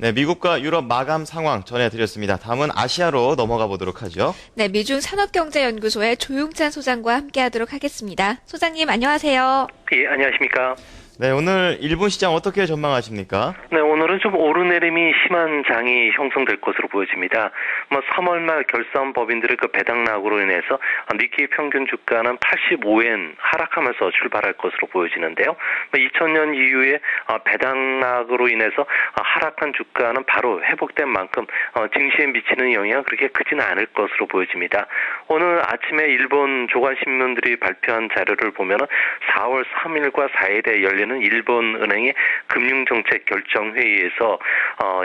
네, 미국과 유럽 마감 상황 전해드렸습니다. 다음은 아시아로 넘어가 보도록 하죠. 네, 미중 산업경제연구소의 조용찬 소장과 함께하도록 하겠습니다. 소장님 안녕하세요. 예, 안녕하십니까. 네, 오늘 일본 시장 어떻게 전망하십니까? 네, 오늘은 좀 오르내림이 심한 장이 형성될 것으로 보여집니다. 3월 말 결산 법인들의 그 배당락으로 인해서 니케이 평균 주가는 85엔 하락하면서 출발할 것으로 보여지는데요. 2000년 이후에 배당락으로 인해서 하락한 주가는 바로 회복된 만큼 증시에 미치는 영향은 그렇게 크지는 않을 것으로 보여집니다. 오늘 아침에 일본 조간신문들이 발표한 자료를 보면은 4월 3일과 4일에 열리는 일본 은행의 금융정책 결정회의에서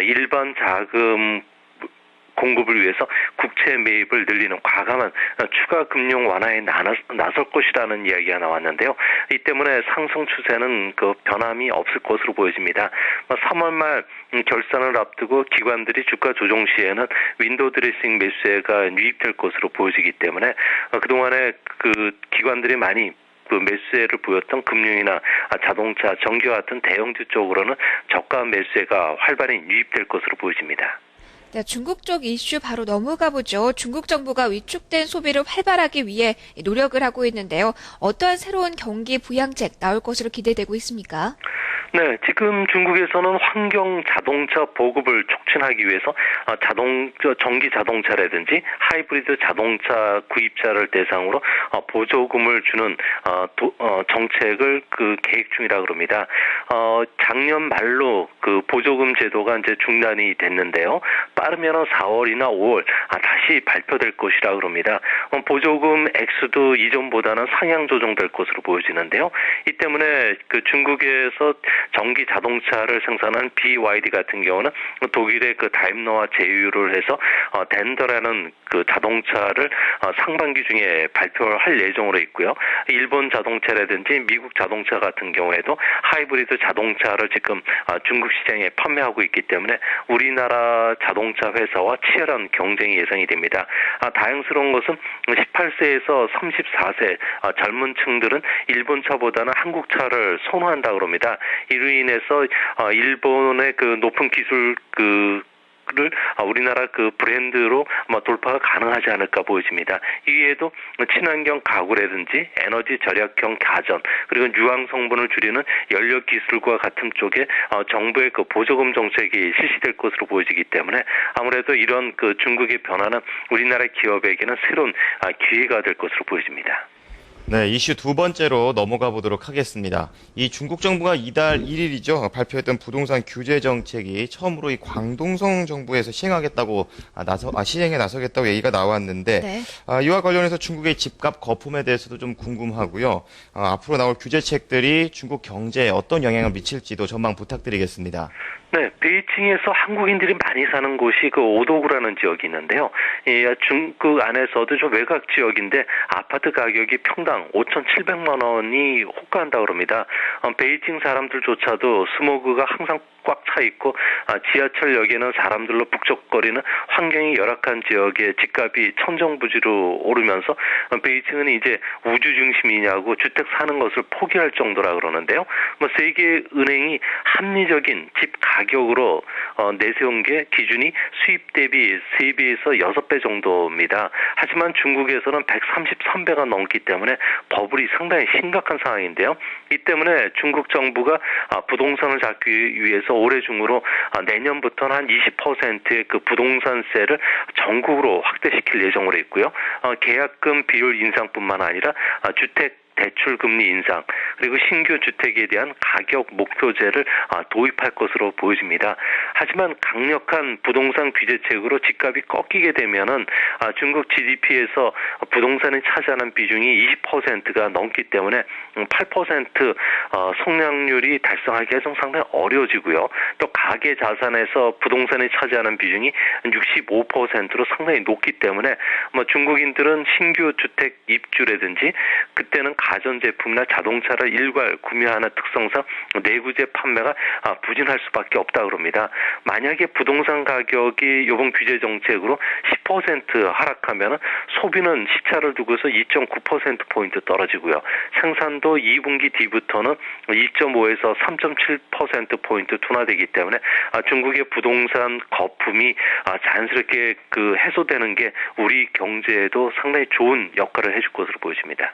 일반 자금 공급을 위해서 국채 매입을 늘리는 과감한 추가 금융 완화에 나설 것이라는 이야기가 나왔는데요. 이 때문에 상승 추세는 그 변함이 없을 것으로 보여집니다. 3월 말 결산을 앞두고 기관들이 주가 조정 시에는 윈도우 드레싱 매수세가 유입될 것으로 보여지기 때문에 그동안에 그 기관들이 많이 그 매수세를 보였던 금융이나 자동차, 전기와 같은 대형주 쪽으로는 저가 매수세가 활발히 유입될 것으로 보여집니다. 네, 중국 쪽 이슈 바로 넘어가 보죠. 중국 정부가 위축된 소비를 활발하기 위해 노력을 하고 있는데요. 어떠한 새로운 경기 부양책 나올 것으로 기대되고 있습니까? 네, 지금 중국에서는 환경 자동차 보급을 촉진하기 위해서 전기 자동차라든지 하이브리드 자동차 구입자를 대상으로 보조금을 주는 정책을 그 계획 중이라 그럽니다. 작년 말로 그 보조금 제도가 이제 중단이 됐는데요. 빠르면 4월이나 5월 다시 발표될 것이라 그럽니다. 보조금 액수도 이전보다는 상향 조정될 것으로 보여지는데요. 이 때문에 그 중국에서 전기 자동차를 생산한 BYD 같은 경우는 독일의 그 다임러와 제휴를 해서 덴더라는 그 자동차를 상반기 중에 발표할 예정으로 있고요. 일본 자동차라든지 미국 자동차 같은 경우에도 하이브리드 자동차를 지금 중국 시장에 판매하고 있기 때문에 우리나라 자동차 회사와 치열한 경쟁이 예상이 됩니다. 다행스러운 것은 18세에서 34세 젊은 층들은 일본 차보다는 한국 차를 선호한다 그럽니다. 이로 인해서 일본의 그 높은 기술 를 우리나라 그 브랜드로 돌파가 가능하지 않을까 보여집니다. 이외에도 친환경 가구라든지 에너지 절약형 가전 그리고 유황 성분을 줄이는 연료 기술과 같은 쪽에 정부의 그 보조금 정책이 실시될 것으로 보여지기 때문에 아무래도 이런 그 중국의 변화는 우리나라 기업에게는 새로운 기회가 될 것으로 보여집니다. 네, 이슈 두 번째로 넘어가 보도록 하겠습니다. 이 중국 정부가 이달 1일이죠. 발표했던 부동산 규제 정책이 처음으로 이 광동성 정부에서 시행하겠다고 시행에 나서겠다고 얘기가 나왔는데 네. 이와 관련해서 중국의 집값 거품에 대해서도 좀 궁금하고요. 앞으로 나올 규제책들이 중국 경제에 어떤 영향을 미칠지도 전망 부탁드리겠습니다. 네, 베이징에서 한국인들이 많이 사는 곳이 그 오도구라는 지역이 있는데요. 중국 안에서도 좀 외곽 지역인데 아파트 가격이 평당 5,700만 원이 호가한다고 합니다. 베이징 사람들조차도 스모그가 항상 꽉 차 있고 지하철역에는 사람들로 북적거리는 환경이 열악한 지역에 집값이 천정부지로 오르면서 베이징은 이제 우주 중심이냐고 주택 사는 것을 포기할 정도라 그러는데요. 세계 은행이 합리적인 집 가격으로 내세운 게 기준이 수입 대비 3배에서 6배 정도입니다. 하지만 중국에서는 133배가 넘기 때문에 버블이 상당히 심각한 상황인데요. 이 때문에 중국 정부가 부동산을 잡기 위해서 올해 중으로 내년부터는 한 20%의 그 부동산세를 전국으로 확대시킬 예정으로 있고요. 계약금 비율 인상뿐만 아니라 주택 대출 금리 인상 그리고 신규 주택에 대한 가격 목표제를 도입할 것으로 보여집니다. 하지만 강력한 부동산 규제책으로 집값이 꺾이게 되면은 중국 GDP에서 부동산이 차지하는 비중이 20%가 넘기 때문에 8% 성장률이 달성하기가 좀 상당히 어려워지고요. 또 가계 자산에서 부동산이 차지하는 비중이 65%로 상당히 높기 때문에 중국인들은 신규 주택 입주라든지 그때는 가전제품이나 자동차를 일괄 구매하는 특성상 내구재 판매가 부진할 수밖에 없다 그럽니다. 만약에 부동산 가격이 이번 규제 정책으로 10% 하락하면 소비는 시차를 두고서 2.9%포인트 떨어지고요. 생산도 2분기 뒤부터는 2.5에서 3.7%포인트 둔화되기 때문에 중국의 부동산 거품이 자연스럽게 해소되는 게 우리 경제에도 상당히 좋은 역할을 해줄 것으로 보여집니다.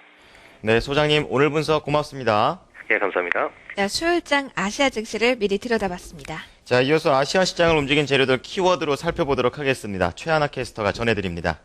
네, 소장님 오늘 분석 고맙습니다. 예, 감사합니다. 자, 수요일장 아시아 증시를 미리 들여다봤습니다. 자, 이어서 아시아 시장을 움직인 재료들 키워드로 살펴보도록 하겠습니다. 최하나 캐스터가 전해드립니다.